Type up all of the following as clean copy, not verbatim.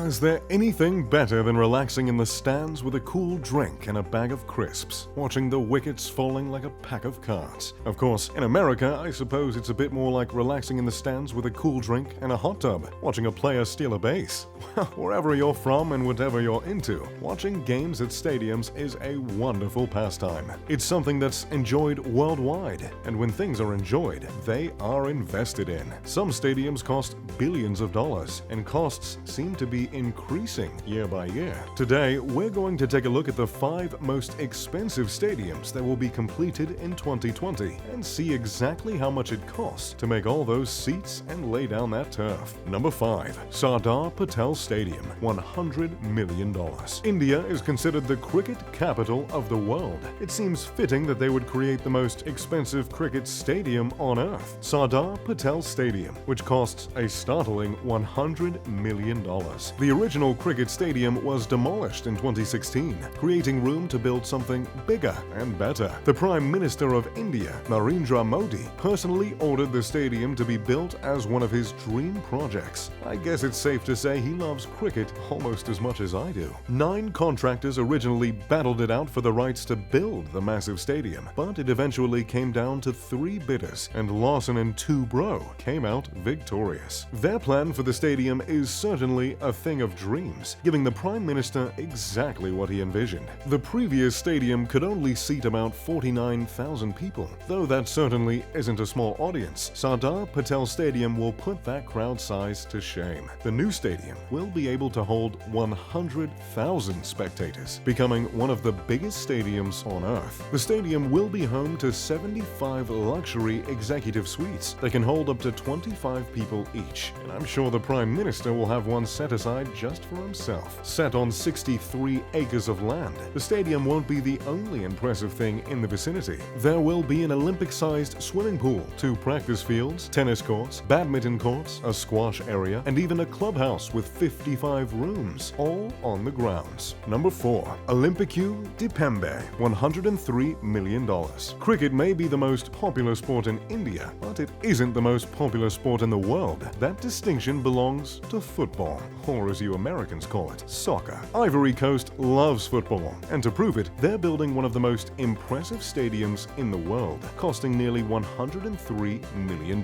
Is there anything better than relaxing in the stands with a cool drink and a bag of crisps, watching the wickets falling like a pack of cards? Of course, in America, I suppose it's a bit more like relaxing in the stands with a cool drink and a hot tub, watching a player steal a base. Well, wherever you're from and whatever you're into, watching games at stadiums is a wonderful pastime. It's something that's enjoyed worldwide, and when things are enjoyed, they are invested in. Some stadiums cost billions of dollars, and costs seem to be increasing year by year. Today, we're going to take a look at the 5 most expensive stadiums that will be completed in 2020 and see exactly how much it costs to make all those seats and lay down that turf. Number 5. SARDAR PATEL Stadium, $100 million. India is considered the cricket capital of the world. It seems fitting that they would create the most expensive cricket stadium on earth. SARDAR PATEL Stadium, which costs a startling $100 million. The original cricket stadium was demolished in 2016, creating room to build something bigger and better. The Prime Minister of India, Narendra Modi, personally ordered the stadium to be built as one of his dream projects. I guess it's safe to say he loves cricket almost as much as I do. 9 contractors originally battled it out for the rights to build the massive stadium, but it eventually came down to 3 bidders, and Lawson and Toubro came out victorious. Their plan for the stadium is certainly a thing of dreams, giving the Prime Minister exactly what he envisioned. The previous stadium could only seat about 49,000 people. Though that certainly isn't a small audience, SARDAR PATEL Stadium will put that crowd size to shame. The new stadium will be able to hold 100,000 spectators, becoming one of the biggest stadiums on earth. The stadium will be home to 75 luxury executive suites that can hold up to 25 people each, and I'm sure the Prime Minister will have one set aside just for himself. Set on 63 acres of land, the stadium won't be the only impressive thing in the vicinity. There will be an Olympic-sized swimming pool, 2 practice fields, tennis courts, badminton courts, a squash area, and even a clubhouse with 55 rooms, all on the grounds. Number 4. Olympique de Pembe, $103 million. Cricket may be the most popular sport in India, but it isn't the most popular sport in the world. That distinction belongs to football, or as you Americans call it, soccer. Ivory Coast loves football, and to prove it, they're building one of the most impressive stadiums in the world, costing nearly $103 million.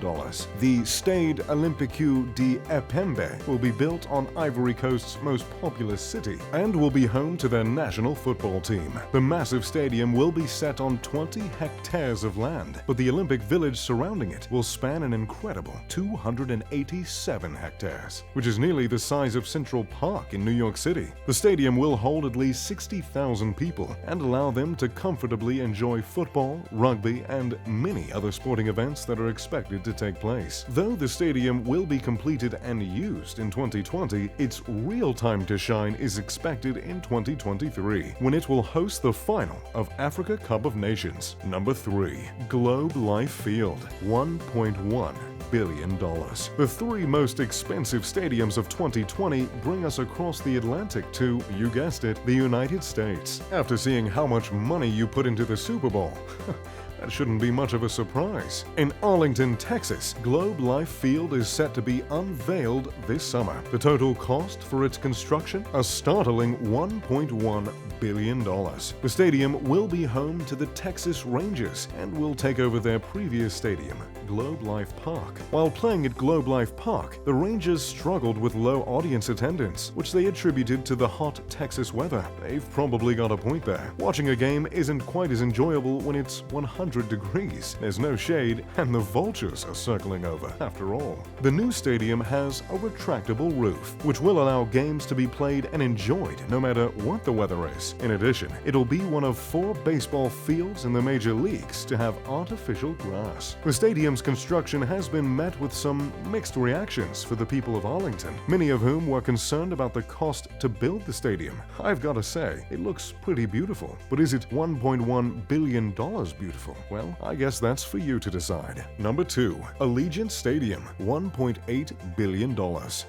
The Stade Olympique de Pembe will be built on Ivory Coast's most populous city and will be home to their national football team. The massive stadium will be set on 20 hectares of land, but the Olympic village surrounding it will span an incredible 287 hectares, which is nearly the size of Central Park in New York City. The stadium will hold at least 60,000 people and allow them to comfortably enjoy football, rugby, and many other sporting events that are expected to take place. Though the stadium will be completed and used in 2020, its real time to shine is expected in 2023, when it will host the final of Africa Cup of Nations. Number 3. Globe Life Field, $1.1 billion. The 3 most expensive stadiums of 2020 bring us across the Atlantic to, you guessed it, the United States. After seeing how much money you put into the Super Bowl, that shouldn't be much of a surprise. In Arlington, Texas, Globe Life Field is set to be unveiled this summer. The total cost for its construction? A startling $1.1 billion. The stadium will be home to the Texas Rangers and will take over their previous stadium, Globe Life Park. While playing at Globe Life Park, the Rangers struggled with low audience attendance, which they attributed to the hot Texas weather. They've probably got a point there. Watching a game isn't quite as enjoyable when it's 100 degrees, there's no shade, and the vultures are circling over, after all. The new stadium has a retractable roof, which will allow games to be played and enjoyed no matter what the weather is. In addition, it'll be one of 4 baseball fields in the major leagues to have artificial grass. The stadium's construction has been met with some mixed reactions for the people of Arlington, many of whom were concerned about the cost to build the stadium. I've got to say, it looks pretty beautiful, but is it $1.1 billion beautiful? Well, I guess that's for you to decide. Number 2. Allegiant Stadium, $1.8 billion.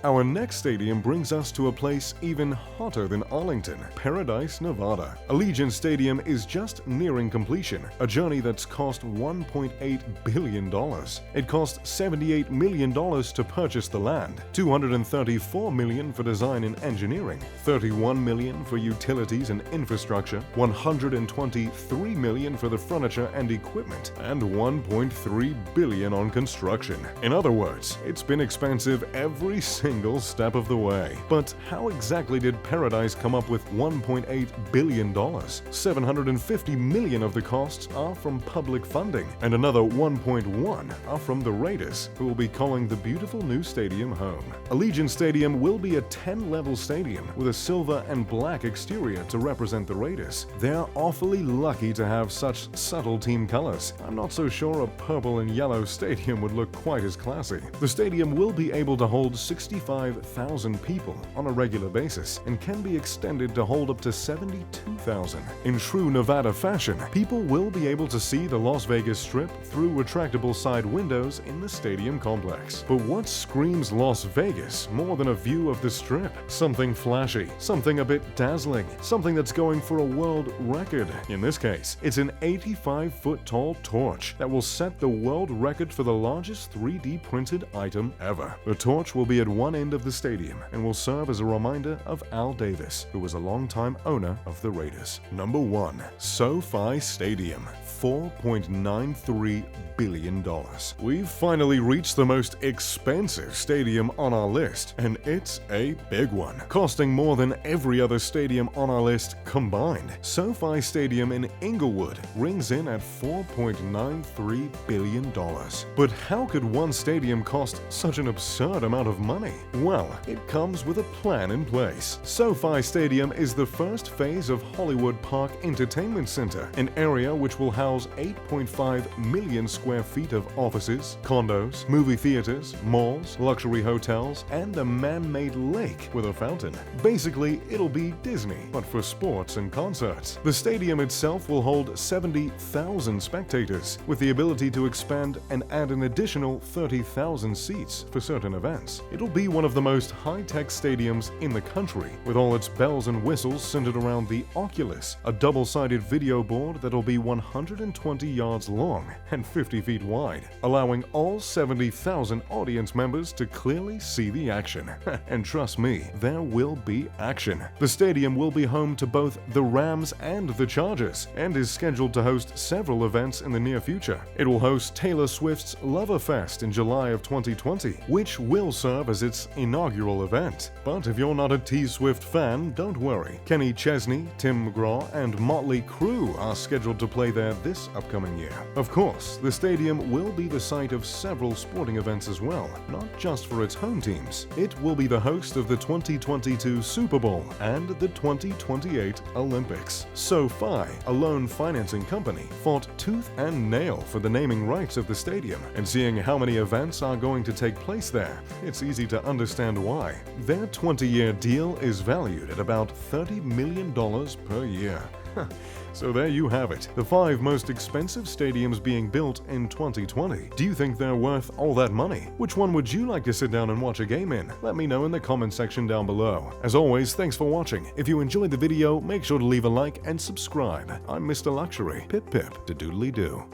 Our next stadium brings us to a place even hotter than Arlington, Paradise, Nevada. Allegiant Stadium is just nearing completion, a journey that's cost $1.8 billion. It cost $78 million to purchase the land, $234 million for design and engineering, $31 million for utilities and infrastructure, $123 million for the furniture and equipment, and $1.3 billion on construction. In other words, it's been expensive every single step of the way. But how exactly did Paradise come up with $1.8 billion? $750 million of the costs are from public funding, and another $1.1 are from the Raiders, who will be calling the beautiful new stadium home. Allegiant Stadium will be a 10-level stadium with a silver and black exterior to represent the Raiders. They're awfully lucky to have such subtle team colors. I'm not so sure a purple and yellow stadium would look quite as classy. The stadium will be able to hold 65,000 people on a regular basis and can be extended to hold up to 72,000. In true Nevada fashion, people will be able to see the Las Vegas Strip through retractable side windows in the stadium complex. But what screams Las Vegas more than a view of the Strip? Something flashy, something a bit dazzling, something that's going for a world record. In this case, it's an 85-foot tall torch that will set the world record for the largest 3D printed item ever. The torch will be at one end of the stadium and will serve as a reminder of Al Davis, who was a longtime owner of the Raiders. Number 1. SoFi Stadium, $4.93 billion. We've finally reached the most expensive stadium on our list, and it's a big one, costing more than every other stadium on our list combined. SoFi Stadium in Inglewood rings in at $4.93 billion. But how could one stadium cost such an absurd amount of money? Well, it comes with a plan in place. SoFi Stadium is the first phase of Hollywood Park Entertainment Center, an area which will house 8.5 million square feet of offices, condos, movie theaters, malls, luxury hotels, and a man-made lake with a fountain. Basically, it'll be Disney, but for sports and concerts. The stadium itself will hold 70,000 spectators, with the ability to expand and add an additional 30,000 seats for certain events. It'll be one of the most high-tech stadiums in the country, with all its bells and whistles centered around the Oculus, a double-sided video board that'll be 120 yards long and 50 feet wide, allowing all 70,000 audience members to clearly see the action. And trust me, there will be action. The stadium will be home to both the Rams and the Chargers, and is scheduled to host several events in the near future. It will host Taylor Swift's Loverfest in July of 2020, which will serve as its inaugural event. But if you're not a T-Swift fan, don't worry. Kenny Chesney, Tim McGraw, and Motley Crue are scheduled to play there this upcoming year. Of course, the stadium will be the site of several sporting events as well, not just for its home teams. It will be the host of the 2022 Super Bowl and the 2028 Olympics. SoFi, a loan financing company, fought tooth and nail for the naming rights of the stadium, and seeing how many events are going to take place there, it's easy to understand why. Their 20-year deal is valued at about $30 million per year. So there you have it, the 5 most expensive stadiums being built in 2020. Do you think they're worth all that money? Which one would you like to sit down and watch a game in? Let me know in the comment section down below. As always, thanks for watching. If you enjoyed the video, make sure to leave a like and subscribe. I'm Mr. Luxury. Pip pip to doodly doo.